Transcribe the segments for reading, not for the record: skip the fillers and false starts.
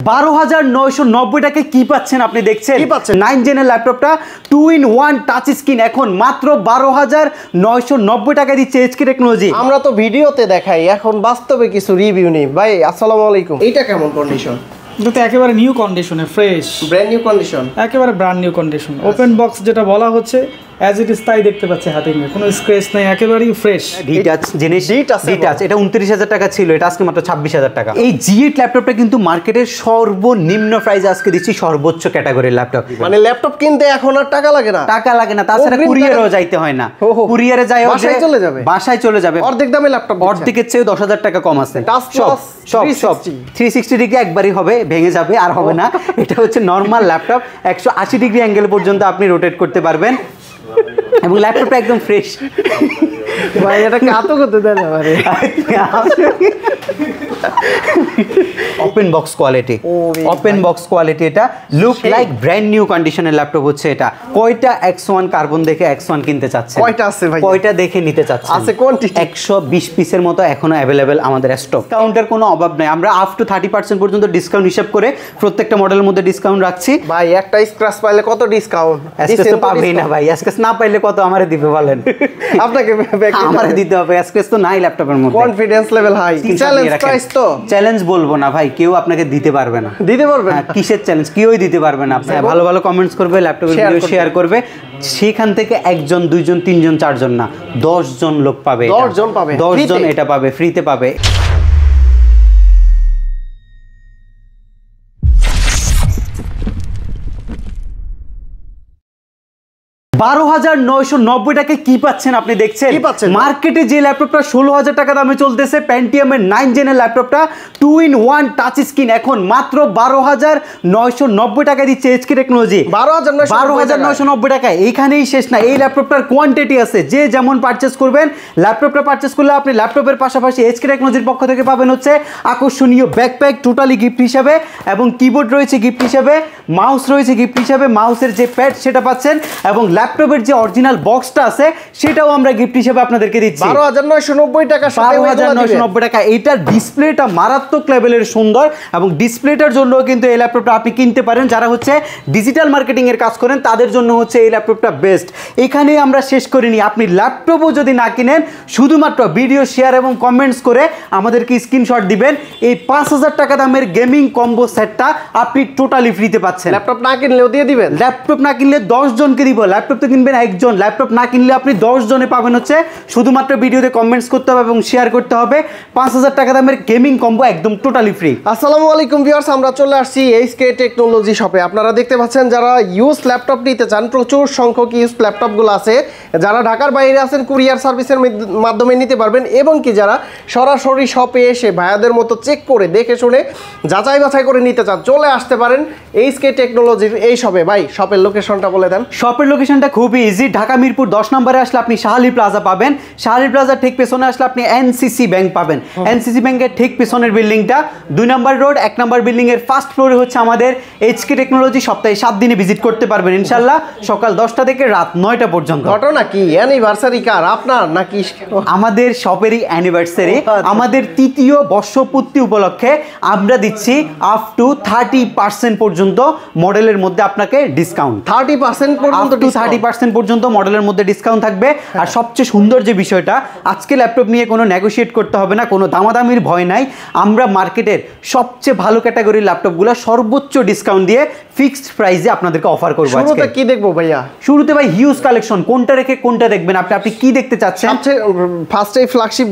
12,990 টাকায় কি পাচ্ছেন আপনি দেখছেন 9 জেনের ল্যাপটপটা 2-in-1 টাচ স্ক্রিন এখন মাত্র 12,990 টাকা দিচ্ছে এইচকে টেকনোলজি। আমরা তো ভিডিওতে দেখাই, এখন বাস্তবে কিছু রিভিউ নেই। ভাই আসসালামু আলাইকুম, এটা কেমন কন্ডিশন? এটা তো একেবারে নিউ কন্ডিশনে, ফ্রেশ ব্র্যান্ড নিউ কন্ডিশন, একেবারে brand new condition. Open box যেটা বলা হচ্ছে অ্যাজ ইট ইজ তাই দেখতে পাচ্ছি হাতে নিয়ে, কোনো স্ক্র্যাচ নাই, একেবারেই ফ্রেশ। ডিটাচ জিনিস, ডিটাচ এটা 29,000 টাকা ছিল, এটা আজকে মাত্র 26,000 টাকা। এই G8 ল্যাপটপটা কিন্তু মার্কেটের সর্বনিম্ন প্রাইসে আজকে দিচ্ছি সর্বোচ্চ ক্যাটাগরির ল্যাপটপ। মানে ল্যাপটপ কিনতে এখন আর টাকা লাগে না, তাছাড়া কুরিয়ারও যাইতে হয় না, কুরিয়ারে যায় বাসায় চলে যাবে অর্ধেক দামে ল্যাপটপ, অর্ধেকের চেয়ে 10,000 টাকা কম আছে। সব 360 ডিগ্রি একবারই হবে, ভেঙে যাবে আর হবে না। এটা হচ্ছে নর্মাল ল্যাপটপ, 180 ডিগ্রি অ্যাঙ্গেল পর্যন্ত আপনি রোটেট করতে পারবেন এবং ল্যাপটপটা একদম ফ্রেশ। ভাই এটা কাতো করতে দেন আমারে, open box quality, open box quality. এটা লুক লাইক ব্র্যান্ড নিউ কন্ডিশনের ল্যাপটপ হচ্ছে এটা। কয়টা X1 কার্বন দেখে X1 কিনতে চাচ্ছে? কয়টা আছে ভাই? কয়টা দেখে নিতে চাচ্ছে? আছে কোয়ান্টিটি 120 পিসের মতো এখনো अवेलेबल আমাদের স্টক। কাউন্টার কোনো অভাব নাই, আমরা আপ টু 30% পর্যন্ত ডিসকাউন্ট হিসাব করে প্রত্যেকটা মডেলের মধ্যে ডিসকাউন্ট রাখছি। ভাই একটা স্ক্র্যাচ পাইলে কত ডিসকাউন্ট? স্ক্র্যাচ তো পাবেই না ভাই, স্ক্র্যাচ না পাইলে কত আমারে দিবে বলেন? আপনাকে আমারে দিতে হবে, স্ক্র্যাচ তো নাই ল্যাপটপের মধ্যে। Confidence level high. Challenge price তো চ্যালেঞ্জ বলবো না ভাই, কেউ আপনাকে দিতে পারবে না। দিতে পারবে না? কিসের চ্যালেঞ্জ? কেউই দিতে পারবে না। আপনি ভালো ভালো কমেন্টস করবে, ল্যাপটপের ভিডিও শেয়ার করবে, সেখান থেকে 1 জন 2 জন 3 জন 4 জন না 10 জন লোক পাবে, 10 জন পাবে, 10 জন এটা পাবে, ফ্রিতে পাবে। 12,990 টাকায় কি পাচ্ছেন আপনি দেখছেন মার্কেটে যে ল্যাপটপটা 16,000 টাকা দামে চলতেছে, প্যান্টিয়ামের 9 জেনের ল্যাপটপটা 2-in-1 টাচ স্ক্রিন এখন মাত্র 12,990 টাকা দিচ্ছে এইচকে টেকনোলজি। 12,990 টাকায়। এইখানেই শেষ না, এই ল্যাপটপটার কোয়ান্টিটি আছে, যে যেমন পারচেস করবেন। ল্যাপটপটা পারচেস করলে আপনি ল্যাপটপের পাশাপাশি এইচকে টেকনোলজির পক্ষ থেকে পাবেন হচ্ছে আকর্ষণীয় ব্যাকপ্যাক টোটালি গিফট হিসাবে, এবং কিবোর্ড রয়েছে গিফট হিসাবে, মাউস রয়েছে গিফট হিসাবে, মাউসের যে প্যাড সেটা পাচ্ছেন, এবং ল্যাপটপের যে অরিজিনাল বক্সটা আছে সেটাও আমরা গিফট হিসেবে আপনাদেরকে দিচ্ছি। 12,990 টাকা, 12,990 টাকা। এইটার ডিসপ্লেটা মারাত্মক লেভেলের সুন্দর, এবং ডিসপ্লেটার জন্য কিন্তু এই ল্যাপটপটা আপনি কিনতে পারেন। যারা হচ্ছে ডিজিটাল মার্কেটিং এর কাজ করেন তাদের জন্য হচ্ছে এই ল্যাপটপটা বেস্ট। এখানে আমরা শেষ করিনি, আপনি ল্যাপটপও যদি না কিনেন, শুধুমাত্র ভিডিও শেয়ার এবং কমেন্টস করে আমাদেরকে স্ক্রিনশট দিবেন, এই 5,000 টাকা দামের গেমিং কম্বো সেটটা আপনি টোটালি ফ্রিতে পাচ্ছেন। ল্যাপটপ না কিনলেও দিয়ে দিবেন, ল্যাপটপ না কিনলে 10 জনকে দিব। ল্যাপটপ তো কিনবেন একজন, ল্যাপটপ না কিনলে আপনি 10 জনে পাবেন হচ্ছে। শুধুমাত্র ভিডিওতে কমেন্টস করতে হবে এবং শেয়ার করতে হবে। 5,000 টাকা দামের গেমিং কম্বো একদম টোটালি ফ্রি। আসসালামু আলাইকুম ভিউয়ার্স, আমরা চলে আসছি এইচকে টেকনোলজি শপে। আপনারা দেখতে পাচ্ছেন যারা ইউজ ল্যাপটপ নিতে চান, প্রচুর সংখ্যক ইউজ ল্যাপটপগুলো আছে। যারা ঢাকার বাইরে আছেন কুরিয়ার সার্ভিসের মাধ্যমে নিতে পারবেন, এবং কি যারা সরাসরি শপে এসে ভাইয়াদের মতো চেক করে দেখে শুনে যাচাই বাছাই করে নিতে চান, চলে আসতে পারেন এইচকে টেকনোলজির এই শপে। ভাই শপের লোকেশনটা বলে দেন। শপের লোকেশনটা খুবই ইজি, ঢাকা মিরপুর 10 নম্বরে আসলে আপনি শাহালি প্লাজা পাবেন। শাহালি প্লাজার ঠিক পেছনে আসলে আপনি এনসিসি ব্যাংক পাবেন। এনসিসি ব্যাংকের ঠিক পেছনের বিল্ডিংটা 2 নম্বর রোড 1 নম্বর বিল্ডিং এর ফার্স্ট ফ্লোরে হচ্ছে আমাদের এইচকে টেকনোলজি। সপ্তাহে 7 দিনে ভিজিট করতে পারবেন ইনশাআল্লাহ, সকাল 10টা থেকে রাত 9টা পর্যন্ত। ঘটনা কি, অ্যানিভার্সারি কার আপনার নাকি আমাদের শপেরই অ্যানিভার্সারি? আমাদের 3য় বর্ষপূর্তি উপলক্ষে আমরা দিচ্ছি আপ টু 30% পর্যন্ত মডেলের মধ্যে আপনাকে ডিসকাউন্ট। 30% পর্যন্ত, 30% পর্যন্ত মডেলের মধ্যে ডিসকাউন্ট থাকবে। আর সবচেয়ে সুন্দর যে বিষয়টা, আজকে ল্যাপটপ নিয়ে কোনো নেগোশিয়েট করতে হবে না, কোনো দামাদামির ভয় নাই। আমরা মার্কেটের সবচেয়ে ভালো ক্যাটাগরির ল্যাপটপগুলো সর্বোচ্চ ডিসকাউন্ট দিয়ে ফিক্সড প্রাইসে আপনাদেরকে অফার করব। শুরুতে কি দেখবো ভাইয়া? শুরুতে ভাই হিউজ কালেকশন, কোনটা রেখে কোনটা দেখবেন আপনি কি দেখতে চাচ্ছেন? ফার্স্টে ফ্ল্যাগশিপ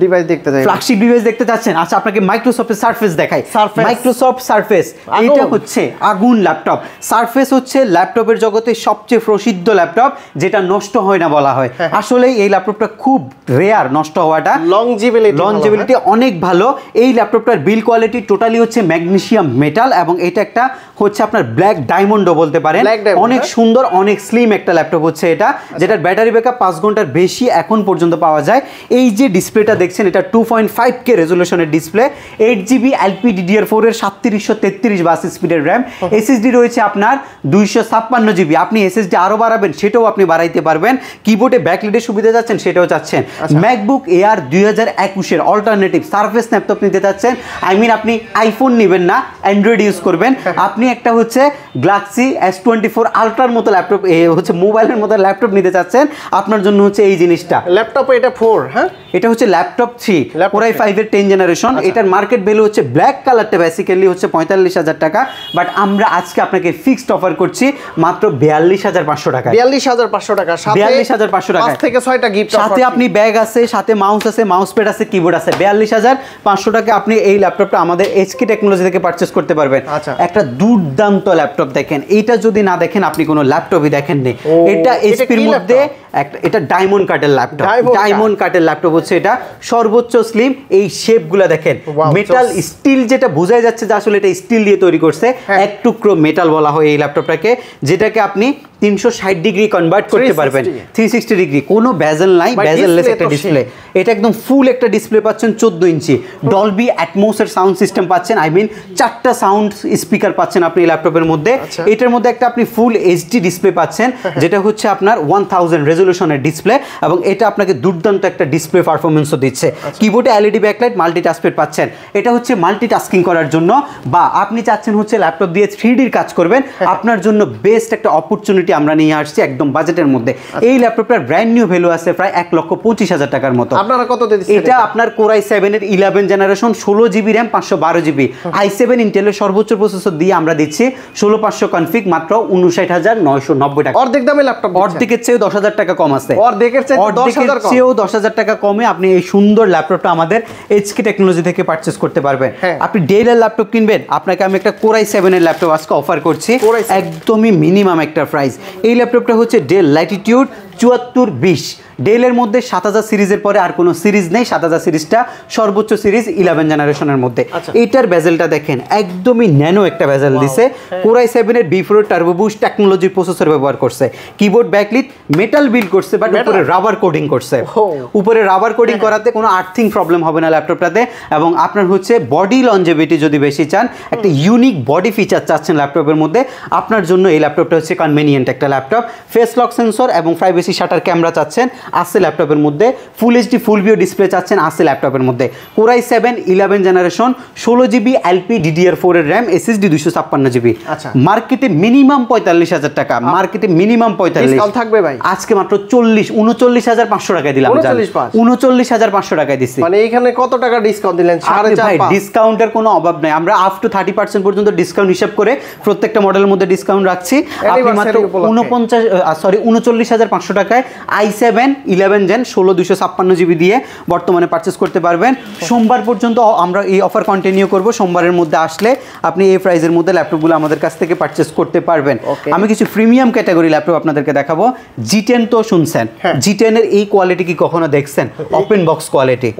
ডিভাইস দেখতে চাই। ফ্ল্যাগশিপ ডিভাইস দেখতে চাচ্ছেন? আচ্ছা আপনাকে মাইক্রোসফটের সারফেস দেখাই। মাইক্রোসফট সারফেস, এটা হচ্ছে আগুন ল্যাপটপ। সারফেস হচ্ছে ল্যাপটপের জগতে সবচেয়ে প্রসিদ্ধ ল্যাপটপ, যেটা নষ্ট হয় না বলা হয়। আসলে এই ল্যাপটপটা খুব রেয়ার নষ্ট হওয়াটা, লংজিবিলিটি অনেক ভালো। এই ল্যাপটপটার বিল কোয়ালিটি টোটালি হচ্ছে ম্যাগনেসিয়াম মেটাল, এবং এটা একটা হচ্ছে আপনার আপনার ব্ল্যাক ডায়মন্ডও বলতে পারেন, অনেক সুন্দর অনেক স্লিম একটা ল্যাপটপ হচ্ছে এটা, যেটার ব্যাটারি ব্যাকআপ 5 ঘন্টার বেশি এখন পর্যন্ত পাওয়া যায়। এই যে ডিসপ্লেটা দেখছেন এটা 2.5K রেজলিউশনের ডিসপ্লে, 8GB LPDDR4 এর 3733 বাস স্পিডের র্যাম, এসএসডি রয়েছে আপনার 256GB। আপনি এসএসডি আরো বাড়াবেন সেটাও আপনি বাড়াইতে পারবেন। কিবোর্ডে ব্যাকলাইটের সুবিধা যাচ্ছেন সেটাও চাচ্ছেন। ম্যাকবুক এয়ার 2021 এর অল্টারনেটিভ সারফেস ল্যাপটপ নিতে চাচ্ছেন, আই মিন আপনি আইফোন নেবেন না, অ্যান্ড্রয়েড ইউজ করবেন, আপনি একটা হচ্ছে গ্যালাক্সি S24 আলট্রার মতো ল্যাপটপ হচ্ছে মোবাইলের মতো ল্যাপটপ নিতে চাচ্ছেন, আপনার জন্য হচ্ছে এই জিনিসটা। ল্যাপটপ এটা 4, হ্যাঁ এটা হচ্ছে ল্যাপটপ 3 Core i5 এর 10 জেনারেশন। এটার মার্কেট ভ্যালু হচ্ছে ব্ল্যাক কালারটা বেসিক্যালি হচ্ছে 45,000 টাকা, বাট আমরা আজকে আপনাকে ফিক্সড অফার করছি মাত্র 42,500 টাকা। 42,500 টাকা, 42,500 টাকা 5 থেকে 6টা গিফট, সাথে আপনি ব্যাগ আছে, সাথে মাউস আছে, মাউস প্যাড আছে, কিবোর্ড আছে। 42,500 টাকা আপনি এই ল্যাপটপটা আমাদের এইচকে টেকনোলজি থেকে পারচেজ করতে পারবেন। একটা দুর্দান্ত ল্যাপটপ দেখেন, এইটা যদি না দেখেন আপনি কোনো ল্যাপটপই দেখেননি। এটা এইচপির মধ্যে এটা ডায়মন্ড কাটের ল্যাপটপ, ডায়মন্ড কাটের ল্যাপটপ হচ্ছে এটা, সর্বোচ্চ স্লিম। এই শেপগুলো দেখেন, মেটাল স্টিল, যেটা বোঝাই যাচ্ছে যে আসলে এটা স্টিল দিয়ে তৈরি করছে, এক টুকরো মেটাল বলা হয় এই ল্যাপটপটাকে, যেটাকে আপনি 360 ডিগ্রি কনভার্ট করতে পারবেন, 360 ডিগ্রি, কোনো বেজেল নাই, বেজেললেস একটা ডিসপ্লে। এটা একদম ফুল একটা ডিসপ্লে পাচ্ছেন, 14 ইঞ্চি ডলবি অ্যাটমসের সাউন্ড সিস্টেম পাচ্ছেন, আই মিন 4টা সাউন্ড স্পিকার পাচ্ছেন আপনি ল্যাপটপের মধ্যে। এটার মধ্যে একটা আপনি ফুল এইচডি ডিসপ্লে পাচ্ছেন, যেটা হচ্ছে আপনার 1000 রেজলিউশনের ডিসপ্লে, এবং এটা আপনাকে দুর্দান্ত একটা ডিসপ্লে পারফরমেন্সও দিচ্ছে। কিবোর্ডে এলইডি ব্যাকলাইট, মাল্টিটাস্কপ্যাড পাচ্ছেন। এটা হচ্ছে মাল্টিটাস্কিং করার জন্য, বা আপনি চাচ্ছেন হচ্ছে ল্যাপটপ দিয়ে 3Dর কাজ করবেন, আপনার জন্য বেস্ট একটা অপরচুনিটি আমরা নিয়ে আসছি একদম বাজেটের মধ্যে। এই ল্যাপটপটার ব্র্যান্ড নিউ ভ্যালু আছে প্রায় 1,25,000 টাকার মতো। আপনারা কত দিচ্ছেন? এটা আপনার Core i7 এর 11 generation, 16GB RAM, 512GB i7 ইন্টেলের সর্বোচ্চ প্রসেসর দিয়ে আমরা দিচ্ছি 16500 কনফিগ মাত্র 59,990 টাকা। অর্ধেক দামে ল্যাপটপ, অর্ধেকের চেয়েও 10,000 টাকা কম আছে, অর্ধেকের চেয়েও 10,000 টাকা কমে আপনি এই সুন্দর ল্যাপটপটা আমাদের এইচকে টেকনোলজি থেকে পারচেজ করতে পারবেন। আপনি ডেলের ল্যাপটপ কিনবেন, আপনাকে আমি একটা Core i7 এর ল্যাপটপ আজকে অফার করছি, একদমই মিনিমাম একটা প্রাইস। এই ল্যাপটপটা হচ্ছে ডেল ল্যাটিটিউড 7420। ডেলের মধ্যে 7000 সিরিজের পরে আর কোনো সিরিজ নেই, 7000 সিরিজটা সর্বোচ্চ সিরিজ 11 জেনারেশনের মধ্যে। এইটার বেজেলটা দেখেন, একদমই ন্যানো একটা বেজেল দিছে। Core i7 এর B4 turbo boost technology processor ব্যবহার করছে, কিবোর্ড ব্যাকলিট মেটাল বিল্ড করছে, বাট উপরে রাবার কোডিং করছে। উপরে রাবার কোডিং করাতে কোনো আর্থিং প্রবলেম হবে না ল্যাপটপটাতে, এবং আপনার হচ্ছে বডি লঞ্জেভিটি যদি বেশি চান, একটা ইউনিক বডি ফিচার চাচ্ছেন ল্যাপটপের মধ্যে, আপনার জন্য এই ল্যাপটপটা হচ্ছে কনভেনিয়েন্ট একটা ল্যাপটপ। ফেস লক সেন্সর এবং প্রাইভেসি শাটার ক্যামেরা চাচ্ছেন, আছে ল্যাপটপের মধ্যে। Full HD full view display চাচ্ছেন, আছে ল্যাপটপের মধ্যে। Core i7 11 generation, 16GB LPDDR4 এর র্যাম, SSD 256GB। মার্কেটে মিনিমাম 45,000 টাকা, মার্কেটে মিনিমাম 45। ডিসকাউন্ট থাকবে ভাই? আজকে মাত্র 39,500 টাকায় দিলাম, 39,500 টাকায় দিচ্ছি। মানে এখানে কত টাকা ডিসকাউন্ট দিলেন? 4.5। ডিসকাউন্টের কোনো অভাব নাই, আমরা আপ টু 30% পর্যন্ত ডিসকাউন্ট হিসাব করে প্রত্যেকটা মডেলের মধ্যে ডিসকাউন্ট রাখছি। আপনি মাত্র 39,500 টাকায় i7 11 জেন 16,256GB দিয়ে বর্তমানে পারচেস করতে পারবেন। সোমবার পর্যন্ত আমরা এই অফার কন্টিনিউ করব, সোমবারের মধ্যে আসলে আপনি এই প্রাইসের মধ্যে ল্যাপটপগুলো আমাদের কাছ থেকে পারচেস করতে পারবেন। আমি কিছু প্রিমিয়াম ক্যাটাগরি ল্যাপটপ আপনাদেরকে দেখাবো। G10 তো শুনছেন, G10 এর এই কোয়ালিটি কি কখনো দেখছেন? Open box quality,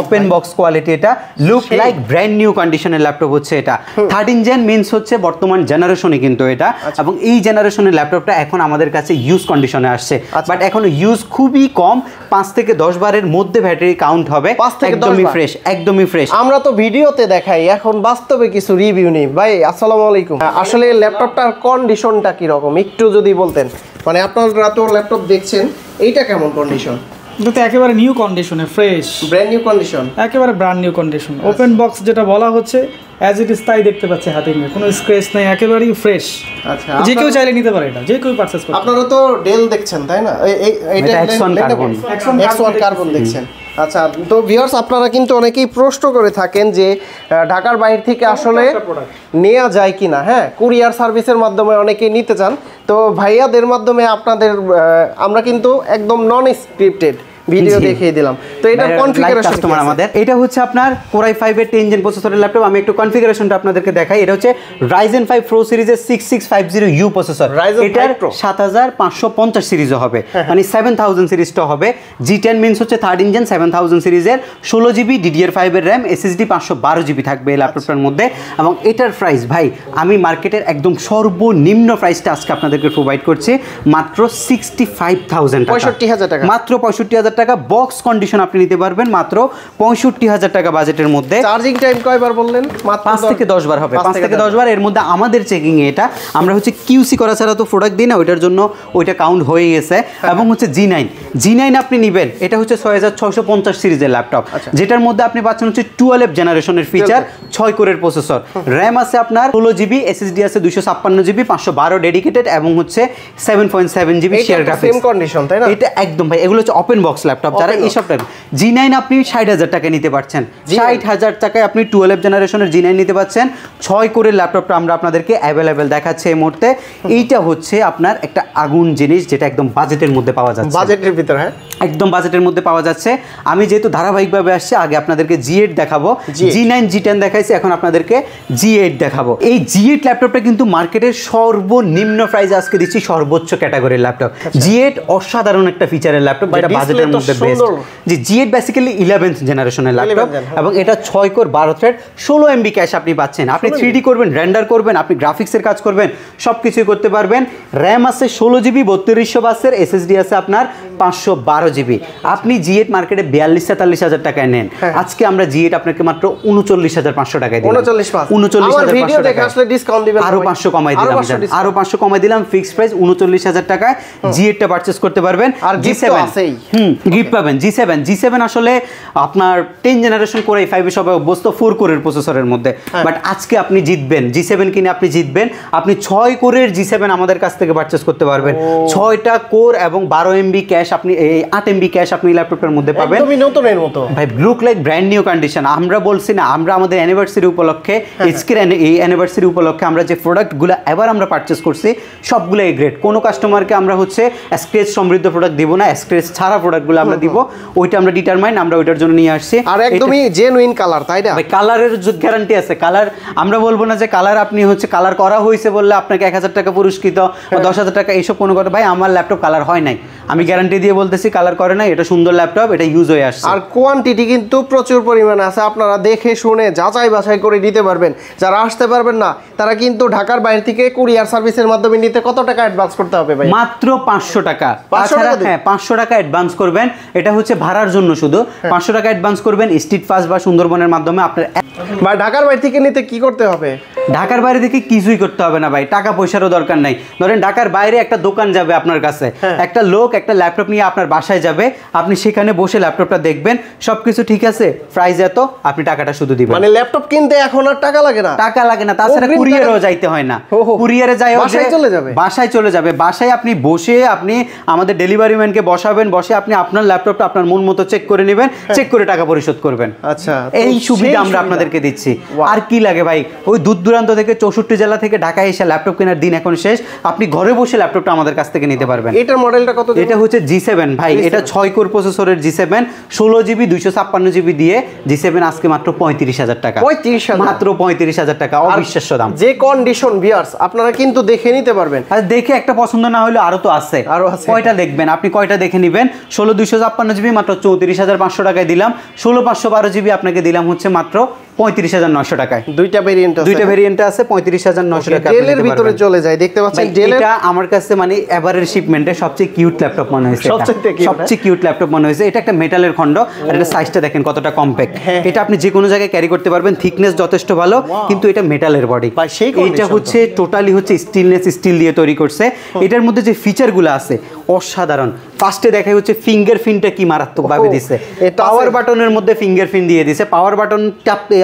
open box quality, এটা লুক লাইক ব্র্যান্ড নিউ কন্ডিশনের ল্যাপটপ হচ্ছে এটা। 13 জেন মিন্স হচ্ছে বর্তমান জেনারেশনে কিন্তু এটা, এবং এই জেনারেশনের ল্যাপটপটা এখন আমাদের কাছে ইউজ কন্ডিশনে আসছে, বাট এখনো ইউজ খুবই কম, 5 থেকে 10 বারের মধ্যে ব্যাটারি কাউন্ট হবে, একদমই ফ্রেশ, একদমই ফ্রেশ। আমরা তো ভিডিওতে দেখাই, এখন বাস্তবে কিছু রিভিউ নেই। ভাই আসসালামু আলাইকুম, আসলে ল্যাপটপটার কন্ডিশনটা কি রকম একটু যদি বলতেন। মানে আপনারা তো ল্যাপটপ দেখছেন, এইটা কেমন কন্ডিশন? এটা তো একেবারে নিউ কন্ডিশনে, ফ্রেশ, ব্র্যান্ড নিউ কন্ডিশন, একেবারে brand new condition. Open box যেটা বলা হচ্ছে অ্যাজ ইট ইজ তাই দেখতে পাচ্ছি হাতে নিয়ে, কোনো স্ক্র্যাচ নাই, একেবারেই ফ্রেশ। আচ্ছা, যে কেউ চাইলে নিতে পারে, এটা যে কেউ পারচেজ করতে। আপনারা তো ডেল দেখছেন তাই না? এটা X1 কার্বন দেখছেন। আচ্ছা, তো ভিউয়ার্স আপনারা কিন্তু অনেকেই প্রশ্ন করে থাকেন যে ঢাকার বাইরে থেকে আসলে নেওয়া যায় কিনা। হ্যাঁ, কুরিয়ার সার্ভিসের মাধ্যমে অনেকেই নিতে চান, তো ভাইয়াদের মাধ্যমে আপনাদের আমরা কিন্তু একদম নন স্ক্রিপ্টেড ভিডিও দেখিয়ে দিলাম। তো এটা কনফিগারেশন কাস্টমার আমাদের এটা হচ্ছে আপনার Core i5 এর 10 জেন প্রসেসরের ল্যাপটপ। আমি একটু কনফিগারেশনটা আপনাদেরকে দেখাই। এটা হচ্ছে Ryzen 5 Pro সিরিজের 6650U প্রসেসর। এটার 7550 সিরিজও হবে, মানে 7000 সিরিজটা হবে। G10 মিন্স হচ্ছে 3rd ইঞ্জিন 7000 সিরিজের 16GB DDR5 এর RAM, SSD 512GB থাকবে এই ল্যাপটপটার মধ্যে। এবং এটার প্রাইস ভাই আমি মার্কেটের একদম সর্বনিম্ন প্রাইসটা আজকে আপনাদেরকে প্রোভাইড করছি মাত্র 65000 টাকা, 65000 টাকা, মাত্র 65000 টাকা। বক্স কন্ডিশন আপনি নিতে পারবেন মাত্র 65000 টাকা বাজেটের মধ্যে। চার্জিং টাইম কয়বার বললেন? মাত্র 5 থেকে 10 বার হবে, 5 থেকে 10 বার। এর মধ্যে আমাদের চেকিং এ এটা আমরা হচ্ছে কিউসি করা ছাড়া তো প্রোডাক্ট দিই না, ওইটার জন্য ওইটা কাউন্ট হয়ে গেছে। এবং হচ্ছে G9 আপনি নেবেন, এটা হচ্ছে 6650 সিরিজের ল্যাপটপ, যেটার মধ্যে আপনি পাচ্ছেন হচ্ছে 12 জেনারেশনের ফিচার, 6 কোরের প্রসেসর, র্যাম আছে আপনার 16GB, SSD আছে 256GB, 512 ডেডিকেটেড এবং হচ্ছে 7.7GB share graphics. Same condition তাই না? এটা একদম ভাই, এগুলো হচ্ছে ওপেন বক্স ল্যাপটপ। যারা এইসব G9 আপনি 60000 টাকায় নিতে পারছেন, 60000 টাকায় আপনি 12 জেনারেশনের G9 নিতে পারছেন। 6 কোরের ল্যাপটপটা আমরা আপনাদেরকে অ্যাভেলেবেল দেখাচ্ছি এই মুহূর্তে। এইটা হচ্ছে আপনার একটা আগুন জিনিস, যেটা একদম বাজেটের মধ্যে পাওয়া যাচ্ছে, বাজেটের ভিতর। হ্যাঁ, একদম বাজেটের মধ্যে পাওয়া যাচ্ছে। আমি যেহেতু ধারাবাহিকভাবে আসছি, আগে আপনাদেরকে G8 দেখাবো, G9 G10 দেখাইছি, এখন আপনাদেরকে G8 দেখাবো। এই G8 ল্যাপটপটা কিন্তু মার্কেটের সর্বনিম্ন প্রাইসে আজকে দিচ্ছি সর্বোচ্চ ক্যাটাগরির ল্যাপটপ। G8 অসাধারণ একটা ফিচারের ল্যাপটপ, যেটা বাজেটের মধ্যে বেস্ট। যে G8 বেসিক্যালি 11th জেনারেশনের ল্যাপটপ এবং এটা 6 কোর 12 থ্রেড 16 MB ক্যাশ আপনি পাচ্ছেন। আপনি 3D করবেন, রেন্ডার করবেন, আপনি গ্রাফিক্সের কাজ করবেন, সব কিছুই করতে পারবেন। র্যাম আছে 16GB 3200 বাসের, SSD আছে আপনার 512GB। আপনি G8 মার্কেটে 42-43 টাকায় নেন, আজকে আমরা G8 আপনাকে মাত্র 39,500 টাকায় দিলাম। 39,500 টাকা আসলে ডিসকাউন্ট দিবেন, আরো 500 কমাই দিলাম, আরো 500 কমাই দিলাম, ফিক্সড প্রাইস 39,000 টাকায় G8 টা পারচেজ করতে পারবেন। আর G7 আছেই, গিফট পাবেন। G7 আসলে আপনার 10 জেনারেশন Core i5 এ সবাই অভ্যস্ত 4 কোরের প্রসেসরের মধ্যে, বাট আজকে আপনি জিতবেন, G7 কিনে আপনি জিতবেন। আপনি 6 কোরের G7 আমাদের কাছ থেকে পারচেজ করতে পারবেন। 6টা কোর এবং 12 MB ক্যাশ আপনি, এই 8 MB ক্যাশ আপনি ল্যাপটপের মধ্যে পাবেন, একদমই নতুনের মতো ভাই। Look like brand new condition. আমরা বলছি না, আমরা আমাদের অ্যানিভার্সারি উপলক্ষে, এইচকের এই অ্যানিভার্সারি উপলক্ষে আমরা যে প্রোডাক্টগুলো এবার আমরা পারচেজ করছি সবগুলো এই গ্রেড। কোনো কাস্টমারকে আমরা হচ্ছে স্ক্র্যাচ সমৃদ্ধ প্রোডাক্ট দিব না, স্ক্র্যাচ ছাড়া প্রোডাক্টগুলো আমরা দিব, ওইটা আমরা ডিটারমাইন, আমরা ওইটার জন্য নিয়ে আসছি। আর একদমই জেনুইন কালার, তাই না? ভাই কালারের গ্যারান্টি আছে। কালার আমরা বলবো না যে কালার আপনি হচ্ছে কালার করা হয়েছে বললে আপনাকে 1000 টাকা পুরস্কৃত বা 10,000 টাকা এইসব কোনো কথা। ভাই আমার ল্যাপটপ কালার হয় নাই, আমি গ্যারান্টি দিয়ে বলতেছি কালার করে নাই, এটা সুন্দর ল্যাপটপ, এটা ইউজ হয়ে আসছে। আর কোয়ান্টিটি কিন্তু প্রচুর পরিমাণে আছে, আপনারা দেখে শুনে যাচাই বাছাই করে নিতে পারবেন। যারা আসতে পারবেন না তারা কিন্তু ঢাকার বাইরে থেকে কুরিয়ার সার্ভিসের মাধ্যমে নিতে কত টাকা অ্যাডভান্স করতে হবে ভাই? মাত্র 500 টাকা। হ্যাঁ, 500 টাকা অ্যাডভান্স করবেন, এটা হচ্ছে ভাড়ার জন্য শুধু 500 টাকা অ্যাডভান্স করবেন স্ট্রিট ফাস্ট বা সুন্দরবনের মাধ্যমে। আপনার বা ঢাকার বাইরে থেকে নিতে কি করতে হবে? ঢাকার বাইরে থেকে কিছুই করতে হবে না ভাই, টাকা পয়সারও দরকার নাই। ধরেন ঢাকার বাইরে একটা দোকান যাবে আপনার কাছে, একটা লোক একটা ল্যাপটপ নিয়ে আপনার বাসায় যাবে, আপনি সেখানে বসে ল্যাপটপটা দেখবেন, সবকিছু ঠিক আছে, প্রাইস এত, আপনি টাকাটা শুধু দিবেন। মানে ল্যাপটপ কিনতে এখন আর টাকা লাগে না, টাকা লাগে না, তাছাড়া কুরিয়ারও যাইতে হয় না। কুরিয়ারে যাই বাসায় চলে যাবে, বাসায় চলে যাবে। বাসায় আপনি বসে আপনি আমাদের ডেলিভারি ম্যানকে বসাবেন, বসে আপনি আপনার ল্যাপটপটা আপনার মন মতো চেক করে নেবেন, চেক করে টাকা পরিশোধ করবেন। আচ্ছা, এই সুবিধা আমরা আপনাদেরকে দিচ্ছি। আর কি লাগে ভাই, ওই দূর দূরান্ত থেকে 64 জেলা থেকে ঢাকায় এসে ল্যাপটপ কেনার দিন এখন শেষ। আপনি ঘরে বসে ল্যাপটপটা আমাদের কাছ থেকে নিতে পারবেন। এটার মডেলটা কত? এটা হচ্ছে G7 ভাই, এটা 6 কোর প্রসেসরের G7, 16GB 256GB দিয়ে G7 আজকে মাত্র 35,000 টাকা। 35,000 মাত্র 35,000 টাকা, অবিশ্বাস্য দাম। যে কন্ডিশন ভিউয়ার্স, আপনারা কিন্তু দেখে নিতে পারবেন। আর দেখে একটা পছন্দ না হলে আরো তো আছে, কয়টা দেখবেন আপনি, কয়টা দেখে নেবেন। 16 256GB মাত্র 34,500 টাকায় দিলাম, 16 512GB আপনাকে দিলাম হচ্ছে মাত্র 35,900 টাকায়। দুইটা ভেরিয়েন্ট আছে 35,900 টাকা। ডেলের ভিতরে চলে যায়, দেখতে পাচ্ছেন এটা আমার কাছে মানে এভারের শিপমেন্টে সবচেয়ে কিউট ল্যাপটপ মনে হয়েছে, সবচেয়ে কিউট ল্যাপটপ মনে হয়েছে। এটা একটা মেটালের খন্ড, আর এটা সাইজটা দেখেন কতটা কম্প্যাক্ট। এটা আপনি যে কোনো জায়গায় ক্যারি করতে পারবেন, থিকনেস যথেষ্ট ভালো, কিন্তু এটা মেটালের বডি। এটা হচ্ছে টোটালি হচ্ছে স্টিলনেস স্টিল দিয়ে তৈরি করছে। এটার মধ্যে যে ফিচারগুলো আছে অসাধারণ। ফার্স্টে দেখাই হচ্ছে ফিঙ্গারপ্রিন্টটা কি মারাত্মক ভাবে দিছে। পাওয়ার বাটনের মধ্যে ফিঙ্গারপ্রিন্ট দিয়ে দিছে, পাওয়ার বাটন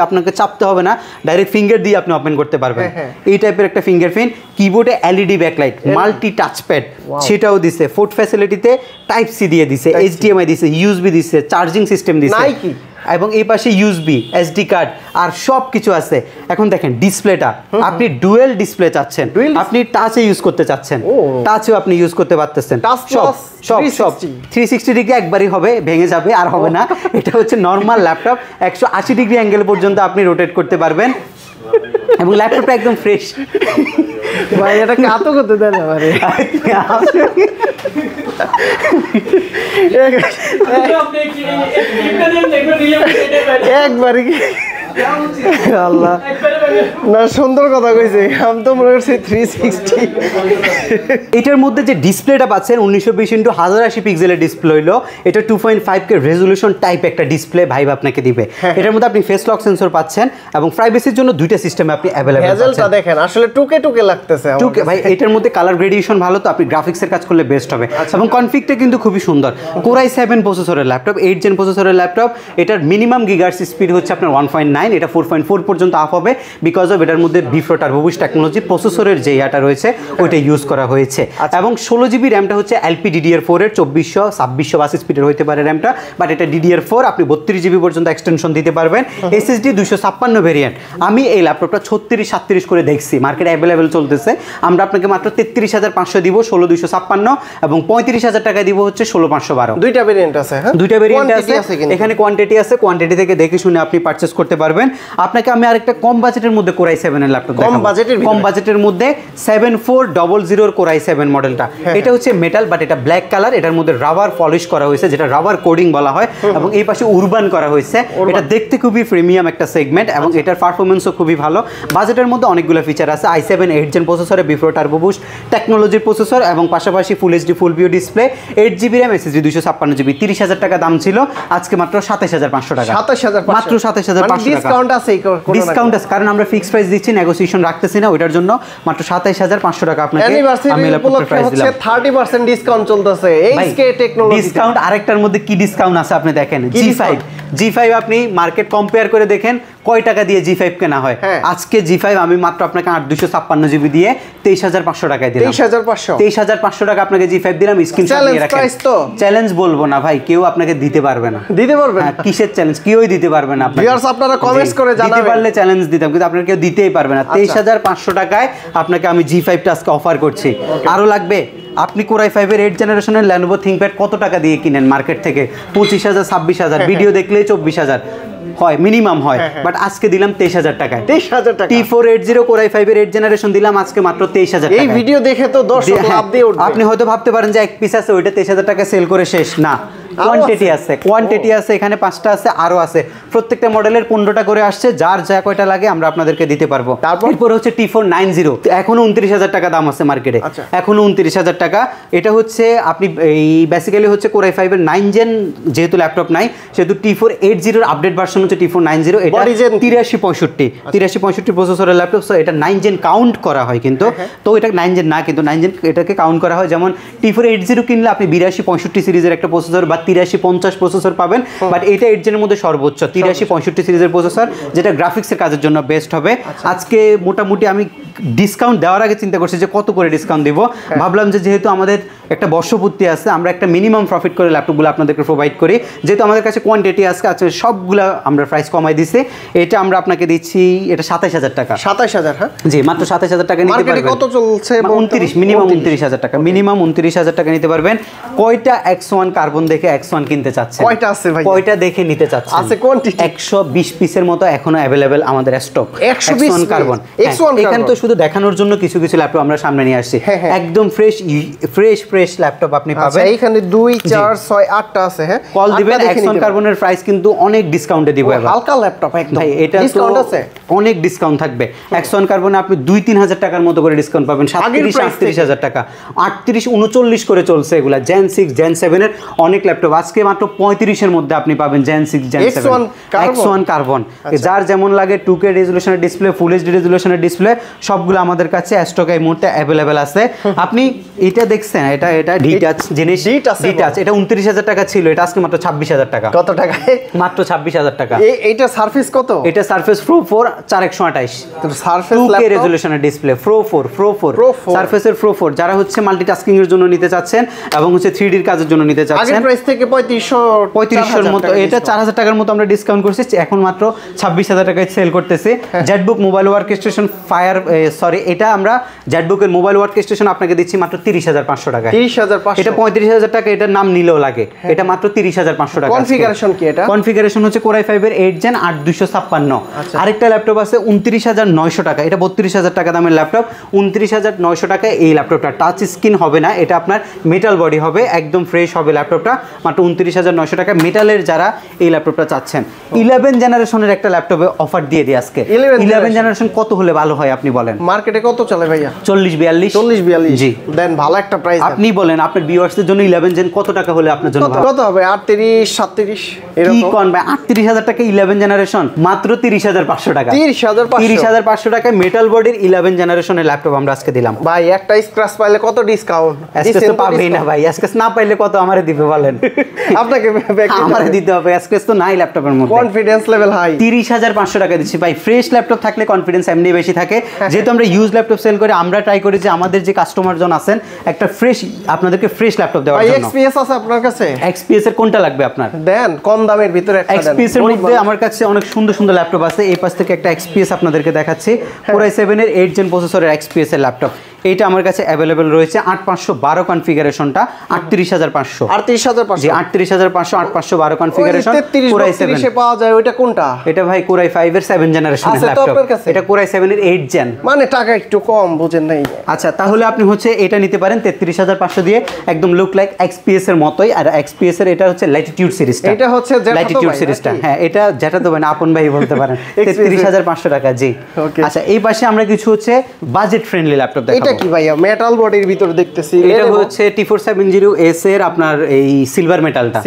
আপনাকে চাপতে হবে না, ডাইরেক্ট ফিঙ্গার দিয়ে আপনি ওপেন করতে পারবেন। এই টাইপের একটা ফিঙ্গারপ্রিন্ট। কিবোর্ডে LED ব্যাকলাইট, মাল্টি টাচপ্যাড সেটাও দিছে। ফুড ফ্যাসিলিটিতে টাইপ সি দিয়ে দিছে, HDMI দিছে, USB দিছে, চার্জিং সিস্টেম দিছে। এবং এই পাশে ইউএসবি, এসডি কার্ড আর সব কিছু আছে। এখন দেখেন ডিসপ্লেটা, আপনি ডুয়েল ডিসপ্লে চাচ্ছেন, আপনি টাচে ইউজ করতে চাচ্ছেন, টাচেও আপনি ইউজ করতে পারতেছেন। সব সব সব 360 ডিগ্রি একবারই হবে, ভেঙে যাবে আর হবে না। এটা হচ্ছে নর্মাল ল্যাপটপ, 180 ডিগ্রি অ্যাঙ্গেল পর্যন্ত আপনি রোটেট করতে পারবেন এবং ল্যাপটপটা একদম ফ্রেশ। ভাই এটা কাতো করতে দেন আমারে। একবারই আল্লাহ না, সুন্দর কথা কইছে। আমি তো মনে করছি 360। এটার মধ্যে যে ডিসপ্লেটা পাচ্ছেন 1920x1080 পিক্সেলের ডিসপ্লে হইলো, এটা 2.5K রেজোলিউশন টাইপ একটা ডিসপ্লে ভাইব আপনাকে দিবে। এটার মধ্যে আপনি ফেস লক সেন্সর পাচ্ছেন এবং প্রাইভেসির জন্য দুইটা সিস্টেমে আপনি अवेलेबल পাচ্ছেন। হেজেলটা দেখেন আসলে টুকে লাগতেছে। টুকে ভাই, এটার মধ্যে কালার গ্রেডিয়েশন ভালো, তো আপনি গ্রাফিক্সের কাজ করলে বেস্ট হবে। এবং কনফিগটা কিন্তু খুবই সুন্দর। Core i7 প্রসেসরের ল্যাপটপ, 8 জেন প্রসেসরের ল্যাপটপ। এটার মিনিমাম গিগাহার্টজ স্পিড হচ্ছে আপনার 1.9, এটা 4.4 পর্যন্ত আপ হবে বিকজ অফ এটার মধ্যে বিফ্রো টার্বো বুস্ট টেকনোলজি প্রসেসরের যে ইয়াটা রয়েছে ওইটা ইউজ করা হয়েছে। এবং 16GB র্যামটা হচ্ছে LPDDR4 এর 2400-2600 স্পিডের হইতে পারে র্যামটা, বাট এটা DDR4, আপনি 32GB পর্যন্ত এক্সটেনশন দিতে পারবেন। SSD 256 variant. আমি এই ল্যাপটপটা 36-37 করে দেখছি, মার্কেটে অ্যাভেলেবেল চলতেছে। আমরা আপনাকে মাত্র 33,500 দিব 16256, এবং 35,000 টাকা দিব হচ্ছে 16512। দুইটা ভেরিয়েন্ট আছে। হ্যাঁ, দুইটা ভেরিয়েন্ট আছে, এখানে কোয়ান্টিটি আছে, কোয়ান্টিটি থেকে দেখে শুনে আপনি পারচেজ করতে পারবেন। আপনাকে আমি আরেকটা কম বাজেটের মধ্যে Core i7 এর ল্যাপটপ দেখাবো। কম বাজেটের মধ্যে 7400 Core i7 মডেলটা। এটা হচ্ছে মেটাল, বাট এটা ব্ল্যাক কালার। এটার মধ্যে রাবার পলিশ করা হয়েছে, যেটা রাবার কোডিং বলা হয়, এবং এই পাশে উরবান করা হয়েছে। এটা দেখতে খুবই প্রিমিয়াম একটা সেগমেন্ট এবং এটার পারফরমেন্সও খুবই ভালো। বাজেটের মধ্যে অনেকগুলো ফিচার আছে। i7 8 জেন প্রসেসরে, বিফ্রো টার্বো বুস্ট টেকনোলজির প্রসেসর, এবং পাশাপাশি full HD full view display, 8GB RAM, SSD 256GB। 30,000 টাকা দাম ছিল, আজকে মাত্র 27,500 টাকা। মাত্র 27,500 টাকা ডিসকাউন্ট আছে। ডিসকাউন্ট আছে, কারণ আমরা ফিক্সড প্রাইস দিচ্ছি, নেগোসিয়েশন রাখতেছি না। ওইটার জন্য মাত্র 27,500 টাকা আপনাকে আমি ল্যাপটপের প্রাইস দিলাম। 30% ডিসকাউন্ট চলতেছে এইচকে টেকনোলজি। ডিসকাউন্ট আরেকটার মধ্যে কি ডিসকাউন্ট আছে আপনি দেখেন। G5 আপনি মার্কেট কম্পেয়ার করে দেখেন কয় টাকা দিয়ে G5 কেনা হয়। আজকে G5 আমি মাত্র আপনাকে 8256GB দিয়ে 23,500 টাকায় দিলাম। 23,500 টাকা আপনাকে G5 দিলাম। স্ক্রিনশট নিয়ে রাখেন। চ্যালেঞ্জ বলবো না ভাই, কেউ আপনাকে দিতে পারবে না। দিতে পারবে না? কিসের চ্যালেঞ্জ? কেউই দিতে পারবে না। ভিউয়ার্স আপনারা কমেন্টস করে জানাবেন। দিতে পারলে চ্যালেঞ্জ দিতাম, কিন্তু আপনারা কেউ দিতেই পারবে না। 23,500 টাকায় আপনাকে আমি G5 টা আজকে অফার করছি। আরো লাগবে? আপনি Core i5 এর 8 জেনারেশনের Lenovo ThinkPad কত টাকা দিয়ে কিনেন মার্কেট থেকে? 25,000 26,000, ভিডিও দেখলেই 24,000 হয়, মিনিমাম হয়। বাট আজকে দিলাম 23,000 টাকায়। 23,000 টাকা। T480 Core i5 এর 8 জেনারেশন দিলাম আজকে মাত্র 23,000 টাকা। এই ভিডিও দেখে তো দর্শক লাভ দিয়ে উঠবে। আপনি হয়তো ভাবতে পারেন যে এক পিস আছে, ওইটা 23,000 টাকা সেল করে শেষ না। কোয়ান্টিটি আছে, এখানে 5টা আছে, আরো আছে। প্রত্যেকটা মডেলের 15টা করে আসছে, যার যা কয়টা লাগে আমরা আপনাদেরকে দিতে পারবো। তারপর হচ্ছে T490, এখনো 29,000 টাকা দাম আছে মার্কেটে, এখনো 29,000 টাকা। এটা হচ্ছে আপনি এই বেসিক্যালি হচ্ছে Core i5 এর 9 জেন যেহেতু ল্যাপটপ নাই, সেহেতু T480 এর আপডেট ভার্সন হচ্ছে T490। এটা 8365 প্রসেসরের ল্যাপটপ, সো এটা 9 জেন কাউন্ট করা হয় কিন্তু। তো এটা 9 জেন না, কিন্তু 9 জেন এটাকে কাউন্ট করা হয়। যেমন T480 কিনলে আপনি 8265 সিরিজের একটা প্রসেসর বা 8350 প্রসেসর পাবেন, বাট এটা 8 জেনের মধ্যে সর্বোচ্চ 8365 সিরিজের প্রসেসর, যেটা গ্রাফিক্সের কাজের জন্য বেস্ট হবে। আজকে মোটামুটি আমি ডিসকাউন্ট দেওয়ার আগে চিন্তা করছি যে কত করে ডিসকাউন্ট দিব। ভাবলাম যে যেহেতু আমাদের একটা বর্ষপূর্তি আছে, আমরা একটা মিনিমাম প্রফিট করে ল্যাপটপগুলো আপনাদেরকে প্রোভাইড করি। যেহেতু আমাদের কাছে কোয়ান্টিটি আছে, সবগুলো আমরা প্রাইস কমাই দিছি। এটা আমরা আপনাকে দিচ্ছি, এটা 27,000 টাকা। 27,000? হ্যাঁ জি, মাত্র 27,000 টাকা নিতে পারবেন। কত চলছে? 29, মিনিমাম 29,000 টাকা। মিনিমাম 29,000 টাকা নিতে পারবেন। কয়টা X1 কার্বন দেখে X1 কিনতে চাচ্ছেন? কয়টা আছে ভাই? কয়টা দেখে নিতে চাচ্ছেন? আছে কোয়ান্টিটি 120 পিসের মতো এখনো अवेलेबल আমাদের স্টক। 120 কার্বন। এখানে তো শুধু দেখানোর জন্য কিছু ল্যাপটপ আমরা সামনে নিয়ে আসছি। একদম ফ্রেশ ল্যাপটপ আপনি পাবেন। এইখানে 2 4 6 8টা আছে। হ্যাঁ, কল দিবেন। X1 কার্বনের প্রাইস কিন্তু অনেক ডিসকাউন্টে দিব এবার। হালকা ল্যাপটপ একদম। ভাই এটা ডিসকাউন্ট আছে, অনেক ডিসকাউন্ট থাকবে। X1 কার্বনে আপনি 2-3,000 টাকার মতো করে ডিসকাউন্ট পাবেন। 37-38,000 টাকা, 38-39 করে চলছে এগুলা। Gen 6 Gen 7 এর অনেক ল্যাপটপ আজকে মাত্র 35 এর মধ্যে আপনি পাবেন Gen 6 Gen 7 X1 কার্বন। যার যেমন লাগে 2K রেজোলিউশনের ডিসপ্লে, ফুল এইচডি রেজোলিউশনের ডিসপ্লে, সব সবগুলো আমাদের কাছে স্টক এই মুহূর্তে অ্যাভেলেবেল আছে। আপনি এটা দেখছেন, এটা ডিটাচ জিনিস, ডিটাচ এটা 29,000 টাকা ছিল, এটা আজকে মাত্র 26,000 টাকা। কত টাকায়? মাত্র 26,000 টাকা। এইটা সারফেস কত? এটা সারফেস প্রো 4 4128, তো সারফেস 2K রেজোলিউশনের ডিসপ্লে, প্রো 4 সারফেসের প্রো 4 যারা হচ্ছে মাল্টিটাস্কিং এর জন্য নিতে চাচ্ছেন এবং হচ্ছে 3D এর কাজের জন্য নিতে চাচ্ছেন। আগের প্রাইস থেকে 3500 এর মতো, এটা 4000 টাকার মতো আমরা ডিসকাউন্ট করছি, এখন মাত্র 26,000 টাকায় সেল করতেছি। জেটবুক মোবাইল ওয়ার্ক স্টেশন এটা আমরা জেটবুকের মোবাইল ওয়ার্ক স্টেশন আপনাকে দিচ্ছি মাত্র 30,500 টাকায়। 30,500, এটা 35,000 টাকা, এটার নাম নিলেও লাগে, এটা মাত্র 30,500 টাকা। কনফিগারেশন কি এটা? কনফিগারেশন হচ্ছে Core i5 এর 8 Gen 8256। আরেকটা ল্যাপটপ আছে 29,900 টাকা, এটা 32,000 টাকা দামের ল্যাপটপ। 29,900 টাকায় এই ল্যাপটপটা টাচ স্ক্রিন হবে না, এটা আপনার মেটাল বডি হবে, একদম ফ্রেশ হবে ল্যাপটপটা, মাত্র 29,900 টাকা। মেটালের যারা এই ল্যাপটপটা চাচ্ছেন, 11 জেনারেশনের একটা ল্যাপটপে অফার দিয়ে দিই আজকে। 11 জেনারেশন কত হলে ভালো হয় আপনি বলেন? মার্কেটে কত চলে ভাইয়া? 40-42। জি দেন ভালো একটা প্রাইস আপনি বলেন, আপনার ভিউয়ার্সদের জন্য 11 জেন কত টাকা হলে আপনার জন্য ভালো? কত হবে? 38 37 কি এরকম? কোন ভাই, 38,000 টাকা 11 জেনারেশন মাত্র 30,500 টাকা। 30,500 টাকায় মেটাল বডির 11 জেনারেশনের ল্যাপটপ আমরা আজকে দিলাম। ভাই একটা স্ক্র্যাচ পাইলে কত ডিসকাউন্ট? স্ক্র্যাচ তো পাবেই না ভাই, স্ক্র্যাচ না পাইলে কত আমারে দিবে বলেন? আপনাকে আমারে দিতে হবে, স্ক্র্যাচ তো নাই ল্যাপটপের মধ্যে। Confidence level high. 30,500 টাকা দিচ্ছি ভাই। ফ্রেশ ল্যাপটপ থাকলে কনফিডেন্স এমনি বেশি থাকে, যেহেতু আমরা ইউজ ল্যাপটপ সেল করি, আমরা ট্রাই করি যে আমাদের যে কাস্টমার জন আছেন একটা ফ্রেশ, আপনাদেরকে ফ্রেশ ল্যাপটপ দেওয়ার জন্য। এক্সপিএস আছে আপনার কাছে? এক্সপিএস এর কোনটা লাগবে আপনার? দেন কম দামের ভিতরে একটা দেন। এক্সপিএস এর মধ্যে আমার কাছে অনেক সুন্দর সুন্দর ল্যাপটপ আছে, এই পাশ থেকে একটা এক্সপিএস আপনাদেরকে দেখাচ্ছি, Core i7 এর 8 Gen প্রসেসরের এক্সপিএস এর ল্যাপটপ। এইটা আমার কাছে অ্যাভেলেবেল রয়েছে 8512 কনফিগারেশনটা 38,500। 38,500 জি 38,500 8512 কনফিগারেশন। Core i7 এ পাওয়া যায়, ওইটা কোনটা? এটা ভাই Core i5 এর 7 জেনারেশনের ল্যাপটপ, এটা Core i7 এর 8 Gen। মানে টাকা একটু কম, বুঝেন নাই? আচ্ছা, তাহলে আপনি হচ্ছে এটা নিতে পারেন 33,500 দিয়ে, একদম লুক লাইক এক্সপিএস এর মতোই। আর এক্সপিএস এর এটা হচ্ছে ল্যাটিটিউড সিরিজটা, এটা হচ্ছে ল্যাটিটিউড সিরিজটা। হ্যাঁ, এটা যেটা দেবেন আপন ভাই বলতে পারেন। 33,500 টাকা। জি আচ্ছা, এই পাশে আমরা কিছু হচ্ছে বাজেট ফ্রেন্ডলি ল্যাপটপ দেখাবো। এটা কি ভাইয়া? মেটাল বডির ভিতর দেখতেছি, এটা হচ্ছে T470S এর আপনার এই সিলভার মেটালটা।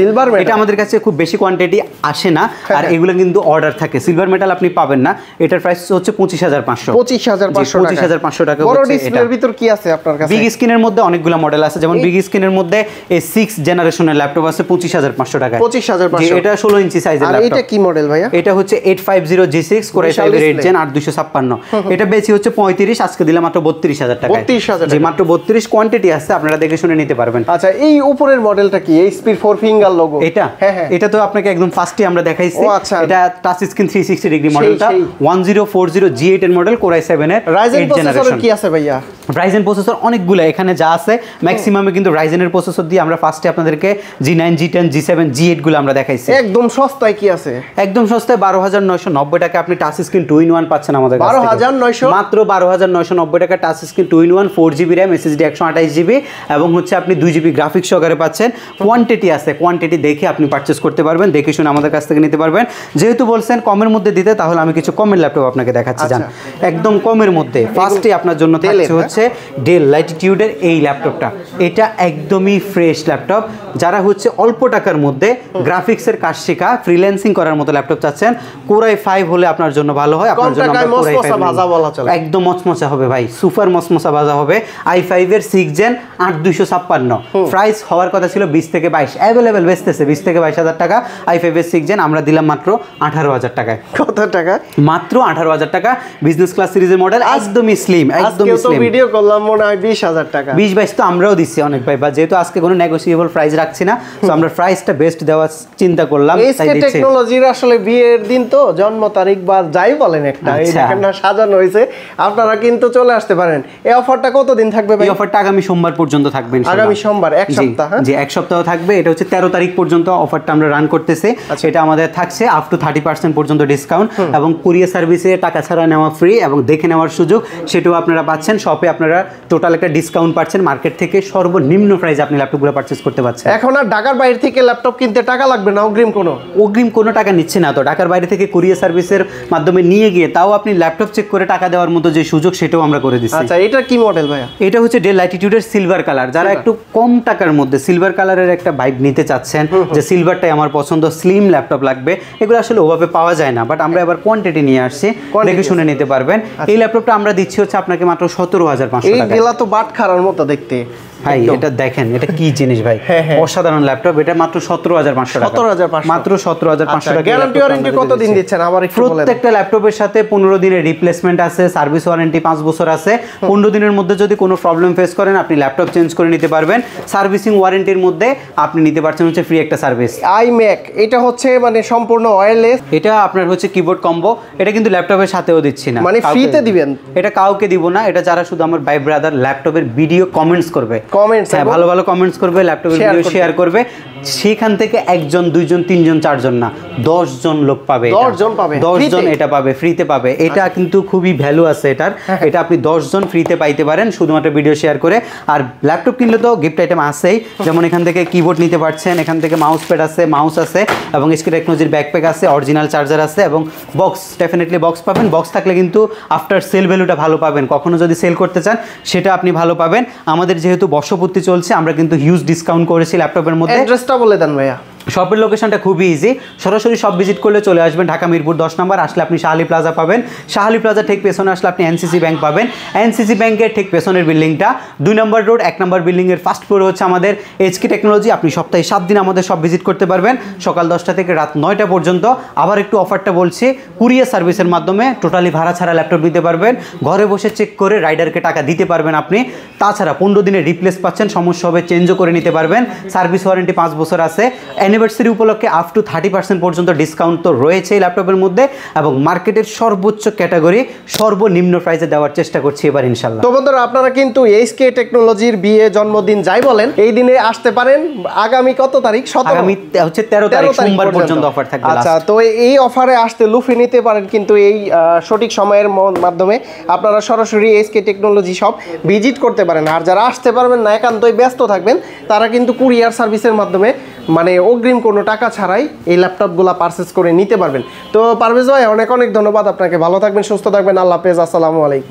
এটা আমাদের কাছে খুব বেশি কোয়ান্টিটি আসে না, আর এগুলো কিন্তু অর্ডার থাকে। সিলভার মেটাল আপনি পাবেন না, এটার প্রাইস হচ্ছে 25,500। 25,500 টাকা। বড় ডিসপ্লের ভিতর কি আছে আপনার কাছে? বিগ স্ক্রিনের মধ্যে অনেকগুলো মডেল আছে, যেমন বিগ স্ক্রিনের মধ্যে এই 6 জেনারেশনের ল্যাপটপ আছে 25,500 টাকা। 25,500, এটা 16 ইঞ্চি সাইজের ল্যাপটপ। আর এটা কি মডেল ভাইয়া? এটা হচ্ছে 850G6 Core i5 এর 8 Gen 8256। এটা বেশি হচ্ছে 35, আজকে দিলাম মাত্র 32,000 টাকা। 32,000 জি মাত্র 32, কোয়ান্টিটি আছে, আপনারা দেখে শুনে নিতে পারবেন। আচ্ছা, এই উপরের মডেলটা কি? এইচপি 4 ফিঙ্গার লোগো এটা? হ্যাঁ, এটা তো আপনাকে একদম ফার্স্টে আমরা দেখাইছি। এটা টাচ স্ক্রিন 360 ডিগ্রি মডেলটা, 1040G8 এর মডেল, Core i7 এর Ryzen প্রসেসর কি আছে ভাইয়া? Ryzen প্রসেসর অনেকগুলো এখানে যা আছে ম্যাক্সিমামে কিন্তু Ryzen এর প্রসেসর দিয়ে আমরা ফার্স্টে আপনাদেরকে G9 G10 G7 G8 গুলো আমরা দেখাইছি। একদম সস্তায় কি আছে? একদম সস্তায় 12,990 টাকা আপনি টাচ স্ক্রিন 2-in-1 পাচ্ছেন আমাদের কাছে। 12,900 মাত্র 12,990 টাকা touch screen 2-in-1, 4GB RAM, SSD 128GB এবং হচ্ছে আপনি 2GB গ্রাফিক্স সহকারে পাচ্ছেন। কোয়ান্টিটি আছে, কোয়ান্টিটি দেখে আপনি পারচেজ করতে পারবেন, দেখে শুনে আমাদের কাছ থেকে নিতে পারবেন। যেহেতু বলছেন কমের মধ্যে দিতে, তাহলে আমি কিছু কমের ল্যাপটপ আপনাকে দেখাচ্ছি। জান একদম কমের মধ্যে ফার্স্টে আপনার জন্য থাকছে হচ্ছে ডেল ল্যাটিটিউডের এই ল্যাপটপটা। এটা একদমই ফ্রেশ ল্যাপটপ। যারা হচ্ছে অল্প টাকার মধ্যে গ্রাফিক্সের কাজ শেখা, ফ্রিল্যান্সিং করার মতো ল্যাপটপ চাচ্ছেন, Core i5 হলে আপনার জন্য ভালো হয়। আপনার জন্য আমরা Core i5 একদম মচমচা হবে ভাই, সুপার মচমচা ভাজা হবে। i5 এর 6 Gen 8256, প্রাইস হওয়ার কথা ছিল 20 থেকে 22, অ্যাভেলেবেল বেচতেছে 20 থেকে 22,000 টাকা। i5 এর 6 Gen আমরা দিলাম মাত্র 18,000 টাকায়। কত টাকা? মাত্র 18,000 টাকা। বিজনেস ক্লাস সিরিজের মডেল, একদমই স্লিম, একদমই স্লিম। ভিডিও করলাম মনে হয় 20,000 টাকা। 20-22 তো আমরাও দিচ্ছি অনেক ভাই, বা যেহেতু আজকে কোনো নেগোসিয়েবল প্রাইস রাখছি না, তো আমরা প্রাইসটা বেস্ট দেওয়ার চিন্তা করলাম, তাই দিচ্ছি। টেকনোলজির আসলে বিয়ের দিন তো, জন্ম তারিখ বা যাই বলেন একটা, এই দেখেন না সাজানো হয়েছে, আপনারা কিন্তু চলে আসতে পারেন। এই অফারটা কতদিন থাকবে ভাই? এই অফারটা আগামী সোমবার পর্যন্ত থাকবে ইনশাআল্লাহ। আগামী সোমবার, এক সপ্তাহ? জি, এক সপ্তাহ থাকবে। এটা হচ্ছে 13 তারিখ পর্যন্ত অফারটা আমরা রান করতেছি। এটা আমাদের থাকছে আপ টু 30% পর্যন্ত ডিসকাউন্ট, এবং কুরিয়ার সার্ভিসে টাকা ছাড়া নেওয়া ফ্রি এবং দেখে নেওয়ার সুযোগ, সেটাও আপনারা পাচ্ছেন। শপে আপনারা টোটাল একটা ডিসকাউন্ট পাচ্ছেন, মার্কেট থেকে সর্বনিম্ন প্রাইসে আপনি ল্যাপটপগুলো পারচেজ করতে পারছেন। এখন আর ঢাকার বাইরে থেকে ল্যাপটপ কিনতে টাকা লাগবে না, অগ্রিম কোনো টাকা নিচ্ছে না। তো ঢাকার বাইরে থেকে কুরিয়ার সার্ভিসের মাধ্যমে নিয়ে গিয়ে তাও আপনি ল্যাপটপ চেক করে টাকা দেওয়ার মতো যে সুযোগ, সেটাও আমরা করে দিচ্ছি। আচ্ছা, এটা কি মডেল ভাইয়া? এটা হচ্ছে ডেল ল্যাটিটিউডের সিলভার কালার। যারা একটু কম টাকার মধ্যে সিলভার কালারের একটা ভাইব নিতে চাচ্ছেন, যে সিলভারটাই আমার পছন্দ, স্লিম ল্যাপটপ লাগবে, এগুলো আসলে ওভাবে পাওয়া যায় না, বাট আমরা এবার কোয়ান্টিটি নিয়ে আসছি, দেখে শুনে নিতে পারবেন। এই ল্যাপটপটা আমরা দিচ্ছি হচ্ছে আপনাকে মাত্র 17,500 টাকা। এইগুলা তো বাট খারার মতো দেখতে ভাই, এটা দেখেন, এটা কি জিনিস ভাই, অসাধারণ ল্যাপটপ। এটা মাত্র 17,500 টাকা, মাত্র 17,500 টাকা। গ্যারান্টি ওয়ারেন্টি কত দিন দিচ্ছেন আবার একটু বলেন? প্রত্যেকটা ল্যাপটপের সাথে 15 দিনের রিপ্লেসমেন্ট আছে, সার্ভিস ওয়ারেন্টি 5 বছর আছে। 15 দিনের মধ্যে যদি কোনো প্রবলেম ফেস করেন, আপনি ল্যাপটপ চেঞ্জ করে নিতে পারবেন। সার্ভিসিং ওয়ারেন্টির মধ্যে আপনি নিতে পারছেন হচ্ছে ফ্রি একটা সার্ভিস। iMac এটা হচ্ছে মানে সম্পূর্ণ ওয়্যারলেস, এটা আপনার হচ্ছে কিবোর্ড কম্বো। এটা কিন্তু ল্যাপটপের সাথেও দিচ্ছি না, মানে ফ্রিতে দিবেন। এটা কাউকে দিব না, এটা যারা শুধু আমার ভাই ব্রাদার ল্যাপটপের ভিডিও কমেন্টস করবে, হ্যাঁ ভালো ভালো কমেন্টস করবে, ল্যাপটপের ভিডিও শেয়ার করবে, সেখান থেকে 1 জন 2 জন 3 জন 4 জন না 10 জন লোক পাবে, 10 জন পাবে, 10 জন এটা পাবে, ফ্রিতে পাবে। এটা কিন্তু খুবই ভ্যালু আছে এটার। এটা আপনি 10 জন ফ্রিতে পাইতে পারেন শুধুমাত্র ভিডিও শেয়ার করে। আর ল্যাপটপ কিনলে তো গিফট আইটেম আছেই, যেমন এখান থেকে কিবোর্ড নিতে পারছেন, এখান থেকে মাউস প্যাড আছে, মাউস আছে, এবং এসকে টেকনোলজির ব্যাকপ্যাক আছে, অরিজিনাল চার্জার আছে, এবং বক্স, ডেফিনেটলি বক্স পাবেন। বক্স থাকলে কিন্তু আফটার সেল ভ্যালুটা ভালো পাবেন। কখনো যদি সেল করতে চান সেটা আপনি ভালো পাবেন। আমাদের যেহেতু বর্ষপূর্তি চলছে, আমরা কিন্তু হিউজ ডিসকাউন্ট করেছি ল্যাপটপের মধ্যে। অ্যাড্রেসটা বলে দেন ভাইয়া। শপের লোকেশনটা খুবই ইজি, সরাসরি শপ ভিজিট করলে চলে আসবেন ঢাকা মিরপুর 10 নম্বর। আসলে আপনি শাহালি প্লাজা পাবেন, শাহালি প্লাজা ঠিক পেছনে আসলে আপনি এনসিসি ব্যাংক পাবেন, এনসিসি ব্যাংকের ঠিক পেছনের বিল্ডিংটা 2 নম্বর রোড 1 নম্বর বিল্ডিংয়ের ফার্স্ট ফ্লোর হচ্ছে আমাদের এইচকে টেকনোলজি। আপনি সপ্তাহে 7 দিন আমাদের শপ ভিজিট করতে পারবেন, সকাল 10টা থেকে রাত 9টা পর্যন্ত। আবার একটু অফারটা বলছি, কুরিয়ার সার্ভিসের মাধ্যমে টোটালি ভাড়া ছাড়া ল্যাপটপ নিতে পারবেন, ঘরে বসে চেক করে রাইডারকে টাকা দিতে পারবেন আপনি। তাছাড়া 15 দিনের রিপ্লেস পাচ্ছেন, সমস্যা হবে চেঞ্জও করে নিতে পারবেন। সার্ভিস ওয়ারেন্টি 5 বছর আছে। অ্যানিভার্সারি উপলক্ষে আপ টু 30% পর্যন্ত ডিসকাউন্ট তো রয়েছে এই ল্যাপটপের মধ্যে, এবং মার্কেটের সর্বোচ্চ ক্যাটাগরি সর্বনিম্ন প্রাইসে দেওয়ার চেষ্টা করছি এবার ইনশাল্লাহ। তো বন্ধুরা, আপনারা কিন্তু এইচকে টেকনোলজির বিয়ে, জন্মদিন যাই বলেন, এই দিনে আসতে পারেন। আগামী কত তারিখ? 17, আগামী হচ্ছে 13 তারিখ সোমবার পর্যন্ত অফার থাকবে। আচ্ছা, তো এই অফারে আসতে লুফে নিতে পারেন কিন্তু এই সঠিক সময়ের মাধ্যমে আপনারা সরাসরি এইচকে টেকনোলজি শপ ভিজিট করতে পারেন। আর যারা আসতে পারবেন না, একান্তই ব্যস্ত থাকবেন, তারা কিন্তু কুরিয়ার সার্ভিসের মাধ্যমে মানে অগ্রিম কোনো টাকা ছাড়াই এই ল্যাপটপগুলো পারচেজ করে নিতে পারবেন। তো পারভেজ ভাই, অনেক অনেক ধন্যবাদ আপনাকে। ভালো থাকবেন, সুস্থ থাকবেন। আল্লাহ হাফেজ, আসসালামু আলাইকুম।